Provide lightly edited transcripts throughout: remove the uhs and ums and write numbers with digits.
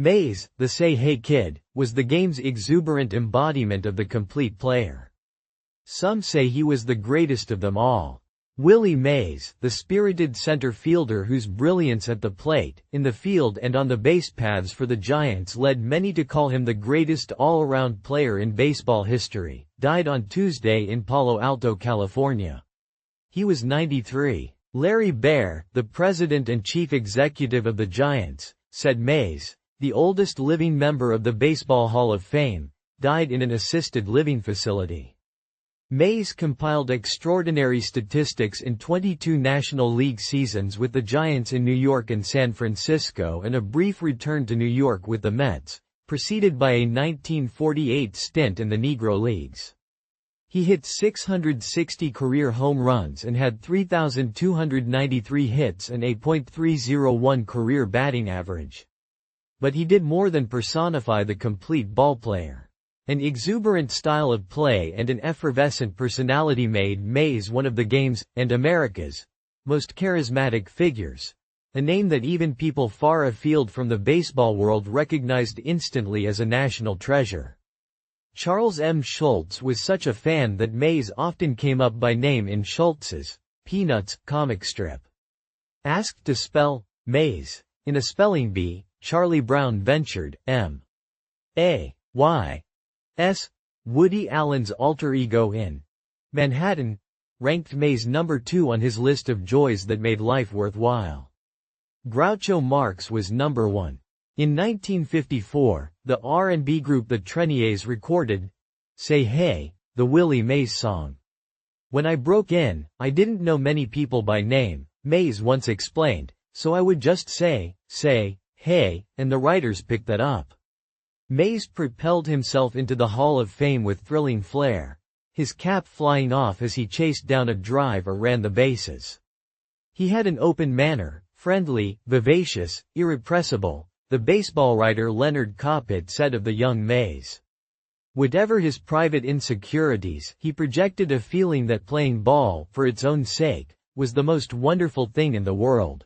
Mays, the Say Hey Kid, was the game's exuberant embodiment of the complete player. Some say he was the greatest of them all. Willie Mays, the spirited center fielder whose brilliance at the plate, in the field and on the base paths for the Giants led many to call him the greatest all-around player in baseball history, died on Tuesday in Palo Alto, California. He was 93. Larry Baer, the president and chief executive of the Giants, said Mays, the oldest living member of the Baseball Hall of Fame, died in an assisted living facility. Mays compiled extraordinary statistics in 22 National League seasons with the Giants in New York and San Francisco and a brief return to New York with the Mets, preceded by a 1948 stint in the Negro Leagues. He hit 660 career home runs and had 3,293 hits and a .301 career batting average. But he did more than personify the complete ballplayer. An exuberant style of play and an effervescent personality made Mays one of the game's, and America's, most charismatic figures. A name that even people far afield from the baseball world recognized instantly as a national treasure. Charles M. Schulz was such a fan that Mays often came up by name in Schulz's Peanuts comic strip. Asked to spell Mays in a spelling bee, Charlie Brown ventured M.A.Y.S. Woody Allen's alter ego in Manhattan ranked Mays number 2 on his list of joys that made life worthwhile. Groucho Marx was number 1. In 1954, the R&B group the Treniers recorded Say Hey, the Willie Mays song. When I broke in, I didn't know many people by name, Mays once explained, so I would just say, hey, and the writers picked that up. Mays propelled himself into the Hall of Fame with thrilling flair, his cap flying off as he chased down a drive or ran the bases. He had an open manner, friendly, vivacious, irrepressible, the baseball writer Leonard Coppett said of the young Mays. Whatever his private insecurities, he projected a feeling that playing ball, for its own sake, was the most wonderful thing in the world.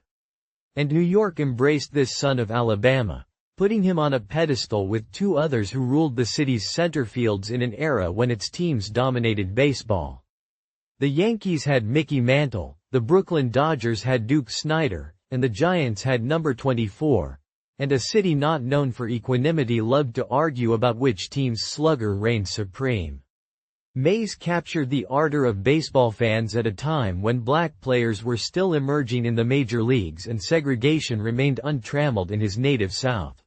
And New York embraced this son of Alabama, putting him on a pedestal with two others who ruled the city's center fields in an era when its teams dominated baseball. The Yankees had Mickey Mantle, the Brooklyn Dodgers had Duke Snider, and the Giants had number 24, and a city not known for equanimity loved to argue about which team's slugger reigned supreme. Mays captured the ardor of baseball fans at a time when black players were still emerging in the major leagues and segregation remained untrammeled in his native South.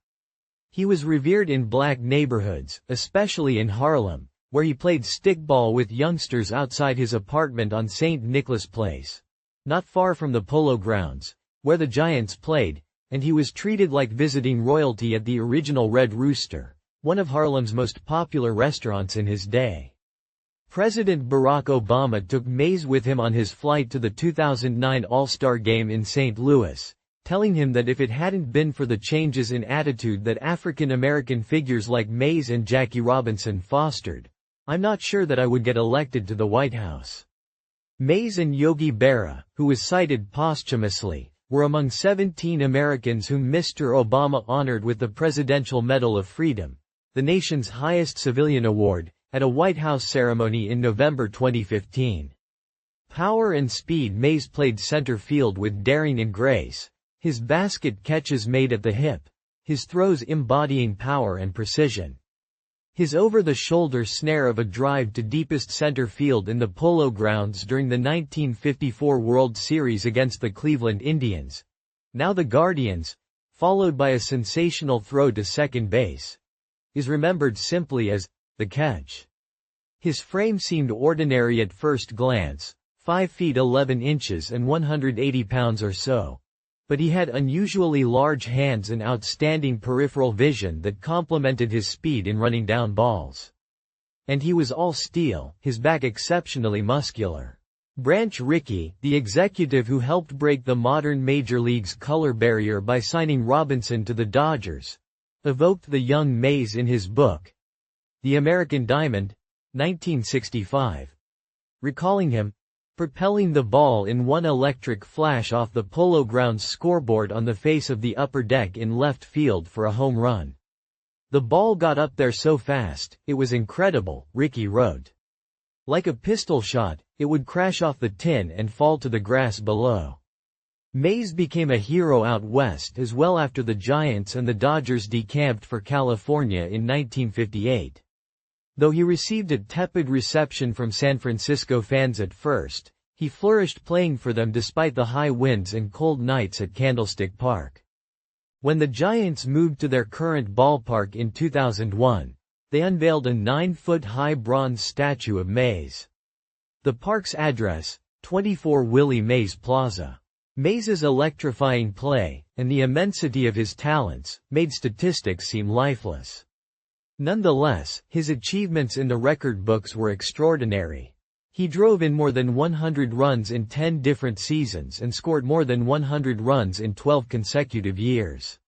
He was revered in black neighborhoods, especially in Harlem, where he played stickball with youngsters outside his apartment on St. Nicholas Place, not far from the Polo Grounds, where the Giants played, and he was treated like visiting royalty at the original Red Rooster, one of Harlem's most popular restaurants in his day. President Barack Obama took Mays with him on his flight to the 2009 All-Star Game in St. Louis, telling him that if it hadn't been for the changes in attitude that African-American figures like Mays and Jackie Robinson fostered, I'm not sure that I would get elected to the White House. Mays and Yogi Berra, who was cited posthumously, were among 17 Americans whom Mr. Obama honored with the Presidential Medal of Freedom, the nation's highest civilian award, at a White House ceremony in November 2015. Power and speed. Mays played center field with daring and grace, his basket catches made at the hip, his throws embodying power and precision. His over-the-shoulder snare of a drive to deepest center field in the Polo Grounds during the 1954 World Series against the Cleveland Indians, now the Guardians, followed by a sensational throw to second base, is remembered simply as the catch. His frame seemed ordinary at first glance, 5 feet 11 inches and 180 pounds or so. But he had unusually large hands and outstanding peripheral vision that complemented his speed in running down balls. And he was all steel, his back exceptionally muscular. Branch Rickey, the executive who helped break the modern Major League's color barrier by signing Robinson to the Dodgers, evoked the young Mays in his book, The American Diamond, 1965. Recalling him, propelling the ball in one electric flash off the Polo Grounds scoreboard on the face of the upper deck in left field for a home run. "The ball got up there so fast, it was incredible," Rickey wrote. "Like a pistol shot, it would crash off the tin and fall to the grass below." Mays became a hero out west as well after the Giants and the Dodgers decamped for California in 1958. Though he received a tepid reception from San Francisco fans at first, he flourished playing for them despite the high winds and cold nights at Candlestick Park. When the Giants moved to their current ballpark in 2001, they unveiled a 9-foot-high bronze statue of Mays. The park's address, 24 Willie Mays Plaza. Mays's electrifying play, and the immensity of his talents, made statistics seem lifeless. Nonetheless, his achievements in the record books were extraordinary. He drove in more than 100 runs in 10 different seasons and scored more than 100 runs in 12 consecutive years.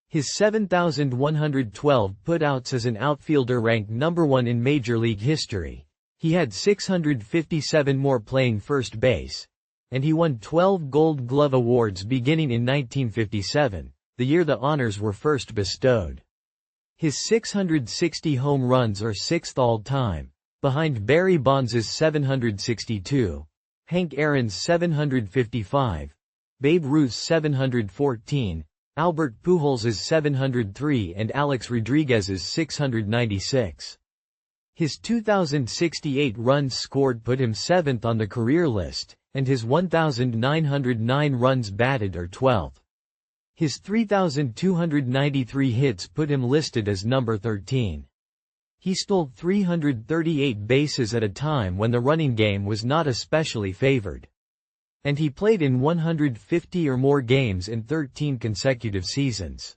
His 7,112 putouts as an outfielder ranked number 1 in Major League history. He had 657 more playing first base, and he won 12 Gold Glove Awards beginning in 1957, the year the honors were first bestowed. His 660 home runs are 6th all-time, behind Barry Bonds' 762, Hank Aaron's 755, Babe Ruth's 714, Albert Pujols' 703 and Alex Rodriguez's 696. His 2,068 runs scored put him 7th on the career list, and his 1,909 runs batted are 12th. His 3,293 hits put him listed as number 13. He stole 338 bases at a time when the running game was not especially favored. And he played in 150 or more games in 13 consecutive seasons.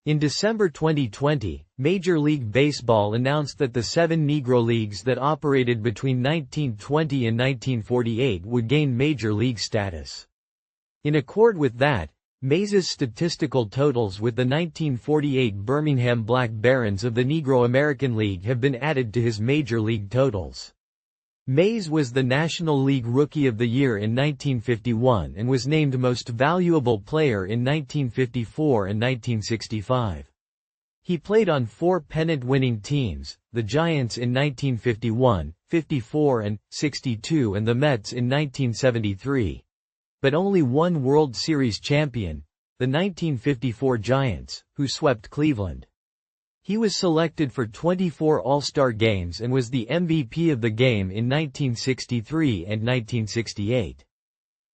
In December 2020, Major League Baseball announced that the 7 Negro Leagues that operated between 1920 and 1948 would gain Major League status. In accord with that, Mays's statistical totals with the 1948 Birmingham Black Barons of the Negro American League have been added to his Major League totals. Mays was the National League Rookie of the Year in 1951 and was named Most Valuable Player in 1954 and 1965. He played on 4 pennant-winning teams, the Giants in 1951, 54 and 62 and the Mets in 1973. But only one World Series champion, the 1954 Giants, who swept Cleveland. He was selected for 24 All-Star games and was the MVP of the game in 1963 and 1968.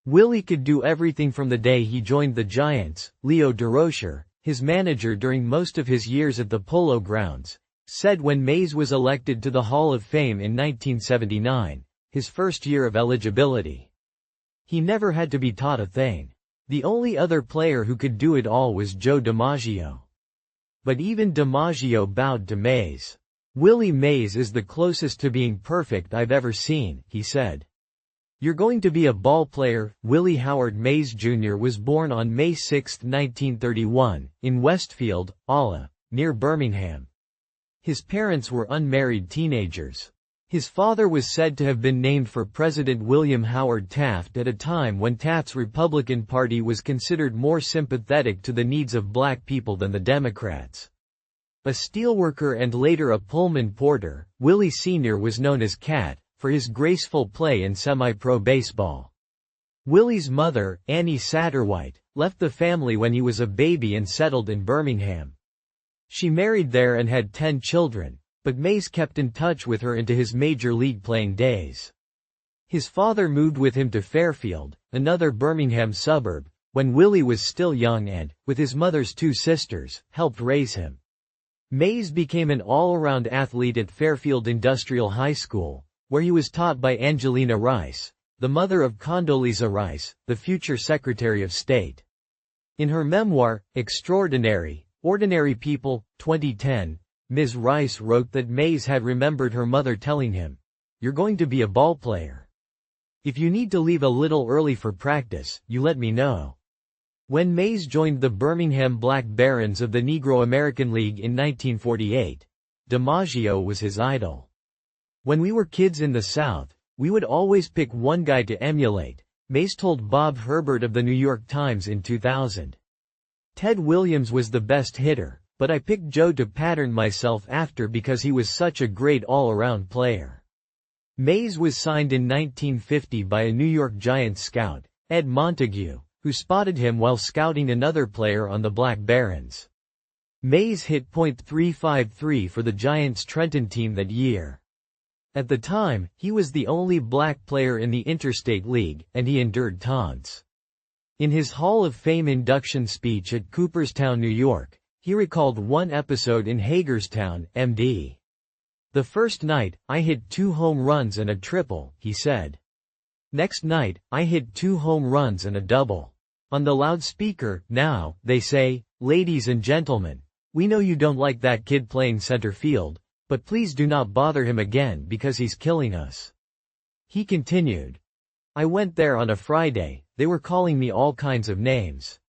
Willie could do everything from the day he joined the Giants. Leo DeRocher, his manager during most of his years at the Polo Grounds, said when Mays was elected to the Hall of Fame in 1979, his first year of eligibility. He never had to be taught a thing. The only other player who could do it all was Joe DiMaggio. But even DiMaggio bowed to Mays. "Willie Mays is the closest to being perfect I've ever seen," he said. "You're going to be a ball player." Willie Howard Mays Jr. was born on May 6, 1931, in Westfield, Ala, near Birmingham. His parents were unmarried teenagers. His father was said to have been named for President William Howard Taft at a time when Taft's Republican Party was considered more sympathetic to the needs of black people than the Democrats. A steelworker and later a Pullman porter, Willie Sr. was known as Cat, for his graceful play in semi-pro baseball. Willie's mother, Annie Satterwhite, left the family when he was a baby and settled in Birmingham. She married there and had 10 children. But Mays kept in touch with her into his major league playing days. His father moved with him to Fairfield, another Birmingham suburb, when Willie was still young and, with his mother's 2 sisters, helped raise him. Mays became an all-around athlete at Fairfield Industrial High School, where he was taught by Angelina Rice, the mother of Condoleezza Rice, the future Secretary of State. In her memoir, Extraordinary, Ordinary People, 2010, Ms. Rice wrote that Mays had remembered her mother telling him, "You're going to be a ball player. If you need to leave a little early for practice, you let me know." When Mays joined the Birmingham Black Barons of the Negro American League in 1948, DiMaggio was his idol. "When we were kids in the South, We would always pick one guy to emulate, Mays told Bob Herbert of the New York Times in 2000. Ted Williams was the best hitter, but I picked Joe to pattern myself after because he was such a great all-around player. Mays was signed in 1950 by a New York Giants scout, Ed Montague, who spotted him while scouting another player on the Black Barons. Mays hit .353 for the Giants' Trenton team that year. At the time, he was the only black player in the Interstate League, and he endured taunts. In his Hall of Fame induction speech at Cooperstown, New York, he recalled one episode in Hagerstown, MD. "The first night, I hit 2 home runs and a triple," he said. "Next night, I hit 2 home runs and a double. On the loudspeaker, now, they say, 'Ladies and gentlemen, we know you don't like that kid playing center field, but please do not bother him again because he's killing us.'" He continued. "I went there on a Friday, they were calling me all kinds of names.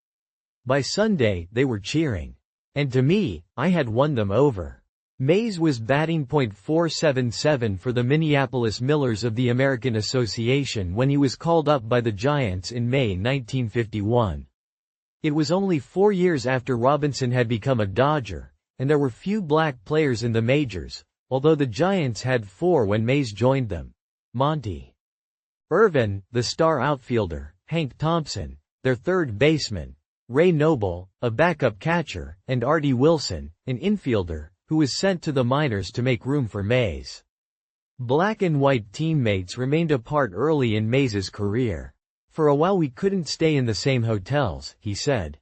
By Sunday, they were cheering. And to me, I had won them over." Mays was batting .477 for the Minneapolis Millers of the American Association when he was called up by the Giants in May 1951. It was only 4 years after Robinson had become a Dodger, and there were few black players in the majors, although the Giants had 4 when Mays joined them. Monty Irvin, the star outfielder, Hank Thompson, their third baseman, Ray Noble, a backup catcher, and Artie Wilson, an infielder, who was sent to the minors to make room for Mays. Black and white teammates remained apart early in Mays's career. "For a while we couldn't stay in the same hotels," he said.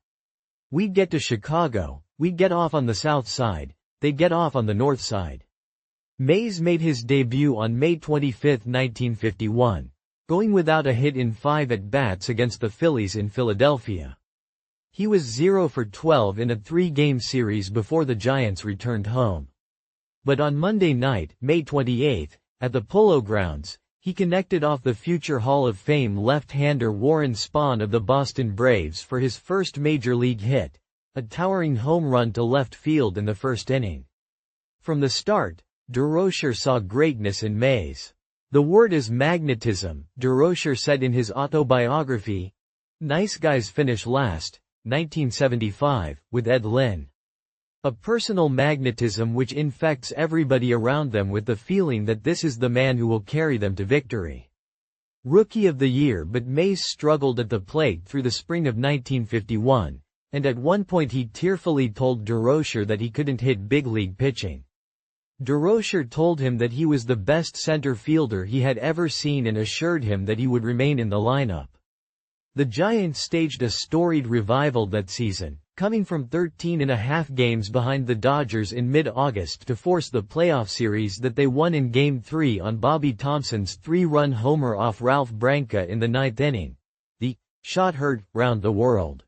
"We'd get to Chicago, we'd get off on the south side, they'd get off on the north side." Mays made his debut on May 25, 1951, going without a hit in 5 at-bats against the Phillies in Philadelphia. He was 0 for 12 in a 3-game series before the Giants returned home. But on Monday night, May 28, at the Polo Grounds, he connected off the future Hall of Fame left-hander Warren Spahn of the Boston Braves for his first major league hit, a towering home run to left field in the first inning. From the start, DeRocher saw greatness in Mays. "The word is magnetism," DeRocher said in his autobiography. "Nice guys finish last," 1975, with Ed Lynn. A personal magnetism which infects everybody around them with the feeling that this is the man who will carry them to victory. Rookie of the Year, but Mays struggled at the plate through the spring of 1951, and at one point he tearfully told DeRocher that he couldn't hit big league pitching. DeRocher told him that he was the best center fielder he had ever seen and assured him that he would remain in the lineup. The Giants staged a storied revival that season, coming from 13.5 games behind the Dodgers in mid-August to force the playoff series that they won in Game 3 on Bobby Thompson's 3-run homer off Ralph Branca in the 9th inning. The shot heard round the world.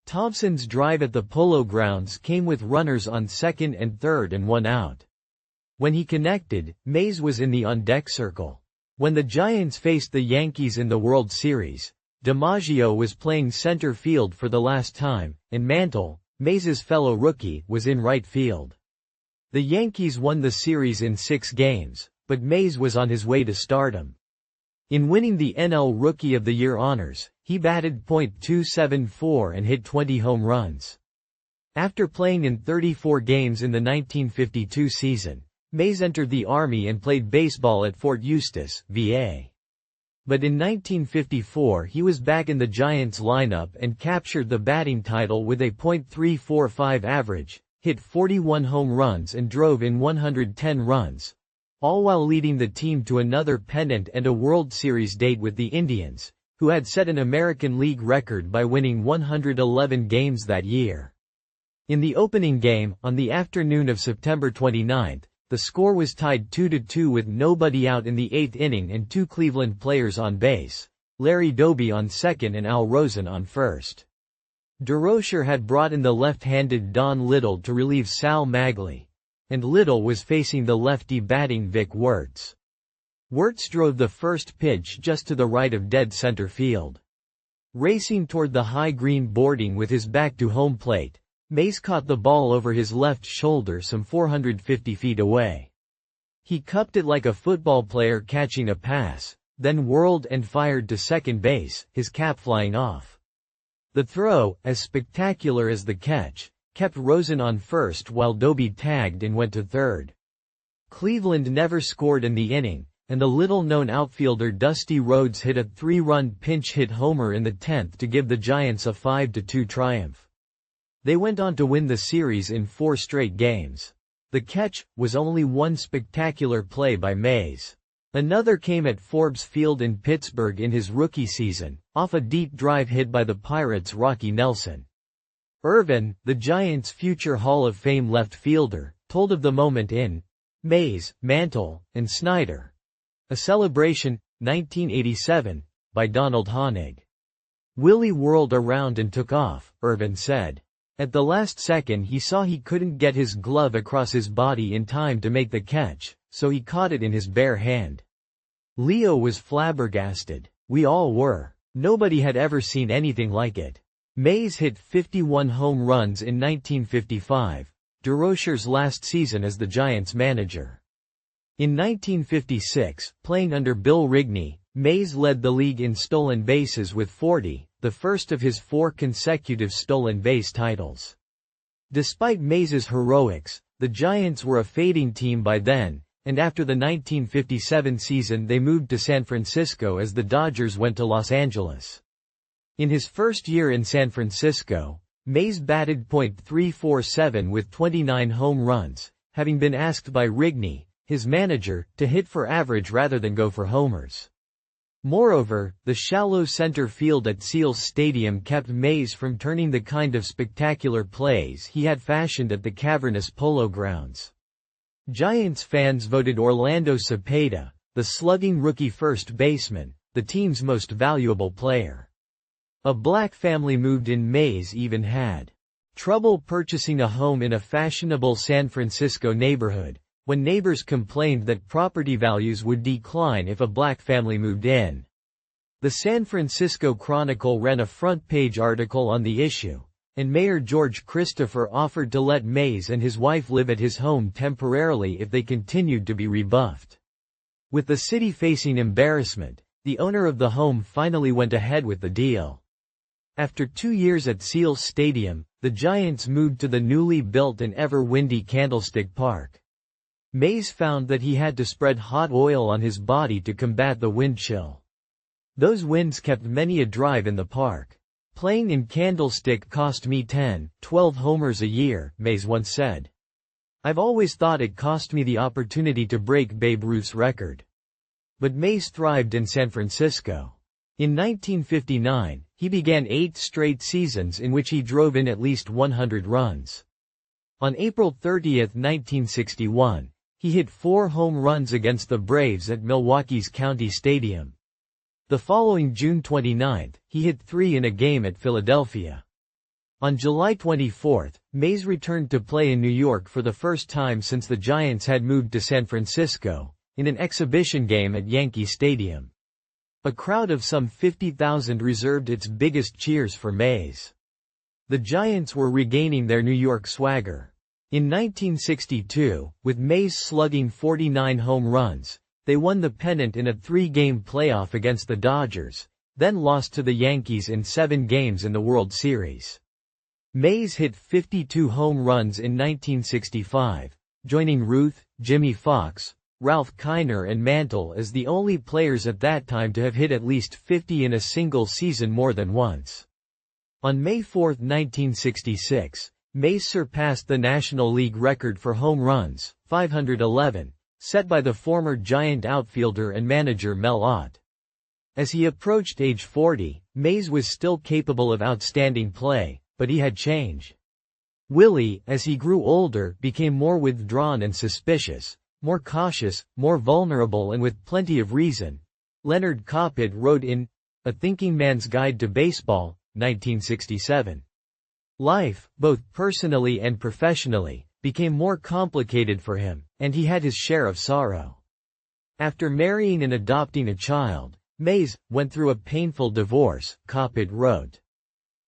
Thompson's drive at the Polo Grounds came with runners on second and third and 1 out. When he connected, Mays was in the on-deck circle. When the Giants faced the Yankees in the World Series, DiMaggio was playing center field for the last time, and Mantle, Mays's fellow rookie, was in right field. The Yankees won the series in 6 games, but Mays was on his way to stardom. In winning the NL Rookie of the Year honors, he batted .274 and hit 20 home runs. After playing in 34 games in the 1952 season, Mays entered the Army and played baseball at Fort Eustis, VA. But in 1954 he was back in the Giants lineup and captured the batting title with a .345 average, hit 41 home runs and drove in 110 runs, all while leading the team to another pennant and a World Series date with the Indians, who had set an American League record by winning 111 games that year. In the opening game, on the afternoon of September 29, the score was tied 2-2 with nobody out in the 8th inning and 2 Cleveland players on base, Larry Doby on second and Al Rosen on first. DeRocher had brought in the left-handed Don Little to relieve Sal Maglie, and Little was facing the lefty batting Vic Wertz. Wertz drove the first pitch just to the right of dead center field. Racing toward the high green boarding with his back to home plate, Mays caught the ball over his left shoulder some 450 feet away. He cupped it like a football player catching a pass, then whirled and fired to second base, his cap flying off. The throw, as spectacular as the catch, kept Rosen on first while Doby tagged and went to third. Cleveland never scored in the inning, and the little-known outfielder Dusty Rhodes hit a 3-run pinch-hit homer in the 10th to give the Giants a 5-2 triumph. They went on to win the series in 4 straight games. The catch was only one spectacular play by Mays. Another came at Forbes Field in Pittsburgh in his rookie season, off a deep drive hit by the Pirates' Rocky Nelson. Irvin, the Giants' future Hall of Fame left fielder, told of the moment in Mays, Mantle, and Snyder. A Celebration, 1987, by Donald Honig. Willie whirled around and took off, Irvin said. At the last second he saw he couldn't get his glove across his body in time to make the catch, so he caught it in his bare hand. Leo was flabbergasted. We all were. Nobody had ever seen anything like it. Mays hit 51 home runs in 1955, DeRocher's last season as the Giants manager. In 1956, playing under Bill Rigney, Mays led the league in stolen bases with 40, the first of his 4 consecutive stolen base titles. Despite Mays's heroics, the Giants were a fading team by then, and after the 1957 season they moved to San Francisco as the Dodgers went to Los Angeles. In his first year in San Francisco, Mays batted .347 with 29 home runs, having been asked by Rigney, his manager, to hit for average rather than go for homers. Moreover, the shallow center field at Seals Stadium kept Mays from turning the kind of spectacular plays he had fashioned at the cavernous Polo Grounds. Giants fans voted Orlando Cepeda, the slugging rookie first baseman, the team's most valuable player. A black family moved in. Mays even had trouble purchasing a home in a fashionable San Francisco neighborhood, when neighbors complained that property values would decline if a black family moved in. The San Francisco Chronicle ran a front-page article on the issue, and Mayor George Christopher offered to let Mays and his wife live at his home temporarily if they continued to be rebuffed. With the city facing embarrassment, the owner of the home finally went ahead with the deal. After 2 years at Seals Stadium, the Giants moved to the newly built and ever-windy Candlestick Park. Mays found that he had to spread hot oil on his body to combat the wind chill. Those winds kept many a drive in the park. Playing in Candlestick cost me 10-12 homers a year, Mays once said. I've always thought it cost me the opportunity to break Babe Ruth's record. But Mays thrived in San Francisco. In 1959, he began 8 straight seasons in which he drove in at least 100 runs. On April 30, 1961, he hit 4 home runs against the Braves at Milwaukee's County Stadium. The following June 29, he hit 3 in a game at Philadelphia. On July 24, Mays returned to play in New York for the first time since the Giants had moved to San Francisco, in an exhibition game at Yankee Stadium. A crowd of some 50,000 reserved its biggest cheers for Mays. The Giants were regaining their New York swagger. In 1962, with Mays slugging 49 home runs, they won the pennant in a 3-game playoff against the Dodgers, then lost to the Yankees in 7 games in the World Series. Mays hit 52 home runs in 1965, joining Ruth, Jimmy Fox, Ralph Kiner and Mantle as the only players at that time to have hit at least 50 in a single season more than once. On May 4, 1966, Mays surpassed the National League record for home runs, 511, set by the former Giant outfielder and manager Mel Ott. As he approached age 40, Mays was still capable of outstanding play, but he had changed. Willie, as he grew older, became more withdrawn and suspicious, more cautious, more vulnerable and with plenty of reason. Leonard Coppett wrote in A Thinking Man's Guide to Baseball, 1967. Life, both personally and professionally, became more complicated for him, and he had his share of sorrow. After marrying and adopting a child, Mays went through a painful divorce, Coppett wrote.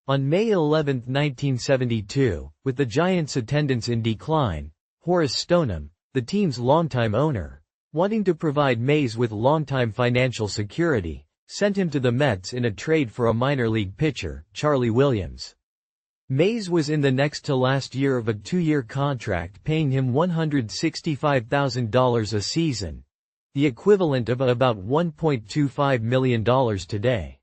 On May 11, 1972, with the Giants' attendance in decline, Horace Stoneham, the team's longtime owner, wanting to provide Mays with long-time financial security, sent him to the Mets in a trade for a minor league pitcher, Charlie Williams. Mays was in the next-to-last year of a 2-year contract paying him $165,000 a season, the equivalent of about $1.25 million today.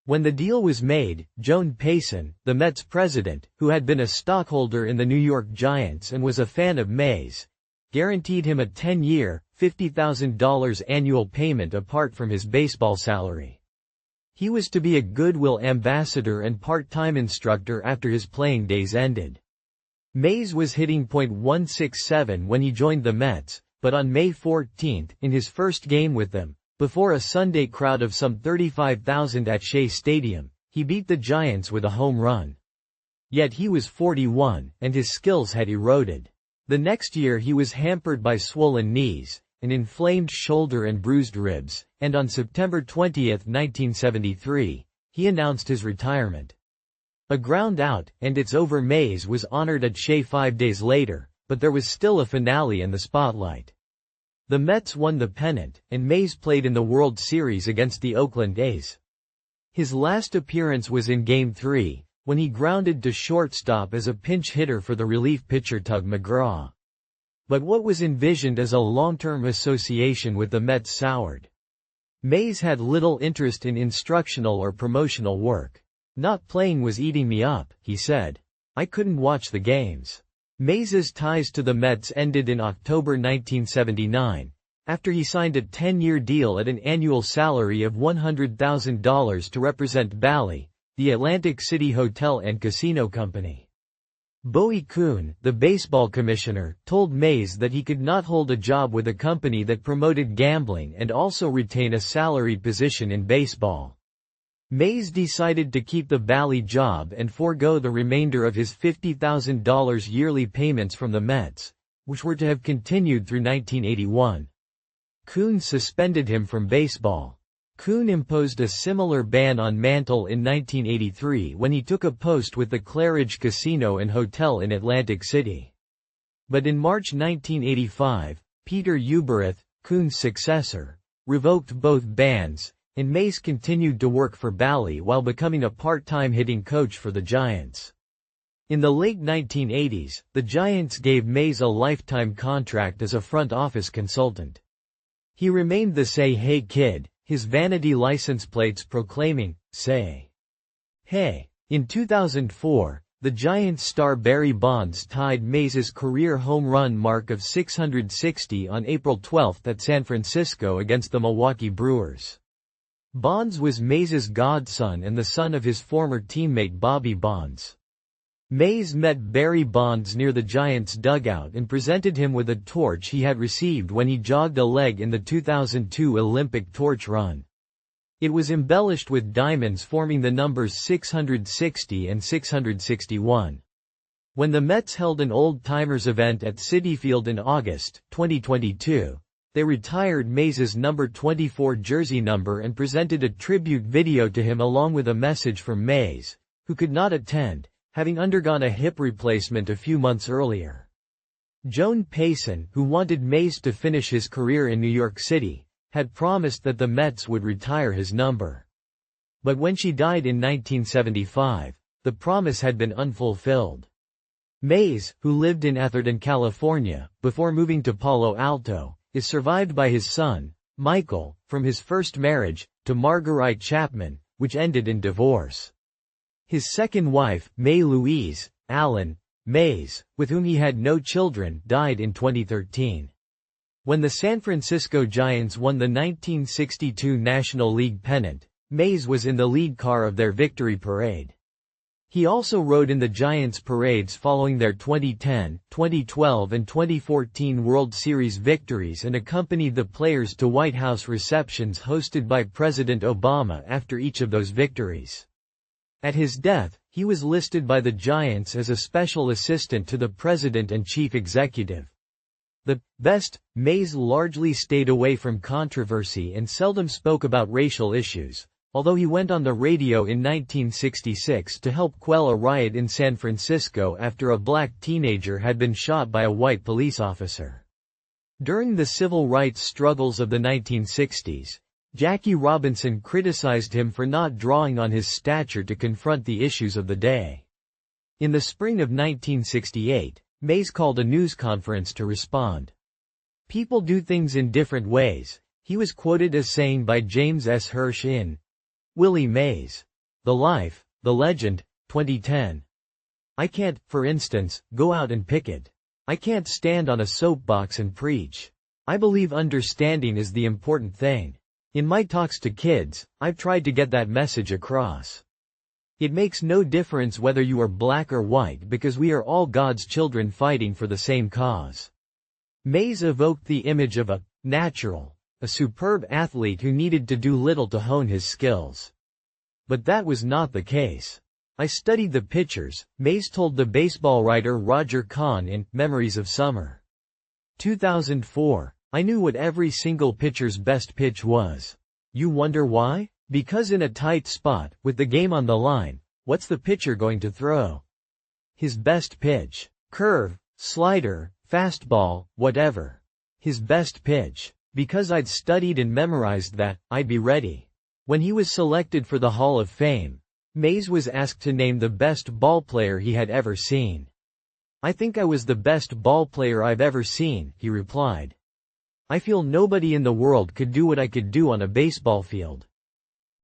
When the deal was made, Joan Payson, the Mets president, who had been a stockholder in the New York Giants and was a fan of Mays, guaranteed him a 10-year, $50,000 annual payment apart from his baseball salary. He was to be a goodwill ambassador and part-time instructor after his playing days ended. Mays was hitting .167 when he joined the Mets, but on May 14, in his first game with them, before a Sunday crowd of some 35,000 at Shea Stadium, he beat the Giants with a home run. Yet he was 41, and his skills had eroded. The next year he was hampered by swollen knees, an inflamed shoulder and bruised ribs, and on September 20, 1973, he announced his retirement. A ground out, and it's over. Mays was honored at Shea 5 days later, but there was still a finale in the spotlight. The Mets won the pennant, and Mays played in the World Series against the Oakland A's. His last appearance was in Game 3, when he grounded to shortstop as a pinch hitter for the relief pitcher Tug McGraw. But what was envisioned as a long-term association with the Mets soured. Mays had little interest in instructional or promotional work. "Not playing was eating me up," he said. "I couldn't watch the games." Mays's ties to the Mets ended in October 1979, after he signed a 10-year deal at an annual salary of $100,000 to represent Bally, the Atlantic City Hotel and Casino Company. Bowie Kuhn, the baseball commissioner, told Mays that he could not hold a job with a company that promoted gambling and also retain a salaried position in baseball. Mays decided to keep the Bally job and forego the remainder of his $50,000 yearly payments from the Mets, which were to have continued through 1981. Kuhn suspended him from baseball. Kuhn imposed a similar ban on Mantle in 1983 when he took a post with the Claridge Casino and Hotel in Atlantic City. But in March 1985, Peter Ueberroth, Kuhn's successor, revoked both bans, and Mays continued to work for Bally while becoming a part-time hitting coach for the Giants. In the late 1980s, the Giants gave Mays a lifetime contract as a front office consultant. He remained the "Say Hey Kid," his vanity license plates proclaiming, "Say Hey." In 2004, the Giants star Barry Bonds tied Mays's career home run mark of 660 on April 12 at San Francisco against the Milwaukee Brewers. Bonds was Mays's godson and the son of his former teammate Bobby Bonds. Mays met Barry Bonds near the Giants' dugout and presented him with a torch he had received when he jogged a leg in the 2002 Olympic torch run. It was embellished with diamonds forming the numbers 660 and 661. When the Mets held an old-timers event at Citi Field in August 2022, they retired Mays's number 24 jersey number and presented a tribute video to him along with a message from Mays, who could not attend, having undergone a hip replacement a few months earlier. Joan Payson, who wanted Mays to finish his career in New York City, had promised that the Mets would retire his number. But when she died in 1975, the promise had been unfulfilled. Mays, who lived in Atherton, California, before moving to Palo Alto, is survived by his son, Michael, from his first marriage, to Marguerite Chapman, which ended in divorce. His second wife, May Louise Allen Mays, with whom he had no children, died in 2013. When the San Francisco Giants won the 1962 National League pennant, Mays was in the lead car of their victory parade. He also rode in the Giants' parades following their 2010, 2012 and 2014 World Series victories and accompanied the players to White House receptions hosted by President Obama after each of those victories. At his death, he was listed by the Giants as a special assistant to the president and chief executive. The best, Mays largely stayed away from controversy and seldom spoke about racial issues, although he went on the radio in 1966 to help quell a riot in San Francisco after a black teenager had been shot by a white police officer. During the civil rights struggles of the 1960s, Jackie Robinson criticized him for not drawing on his stature to confront the issues of the day. In the spring of 1968, Mays called a news conference to respond. "People do things in different ways," he was quoted as saying by James S. Hirsch in Willie Mays, The Life, the Legend, 2010. "I can't, for instance, go out and picket. I can't stand on a soapbox and preach. I believe understanding is the important thing. In my talks to kids, I've tried to get that message across. It makes no difference whether you are black or white because we are all God's children fighting for the same cause." Mays evoked the image of a natural, a superb athlete who needed to do little to hone his skills. But that was not the case. "I studied the pitchers," Mays told the baseball writer Roger Kahn in Memories of Summer. 2004. "I knew what every single pitcher's best pitch was. You wonder why? Because in a tight spot, with the game on the line, what's the pitcher going to throw? His best pitch. Curve, slider, fastball, whatever. His best pitch. Because I'd studied and memorized that, I'd be ready." When he was selected for the Hall of Fame, Mays was asked to name the best ballplayer he had ever seen. "I think I was the best ballplayer I've ever seen," he replied. "I feel nobody in the world could do what I could do on a baseball field."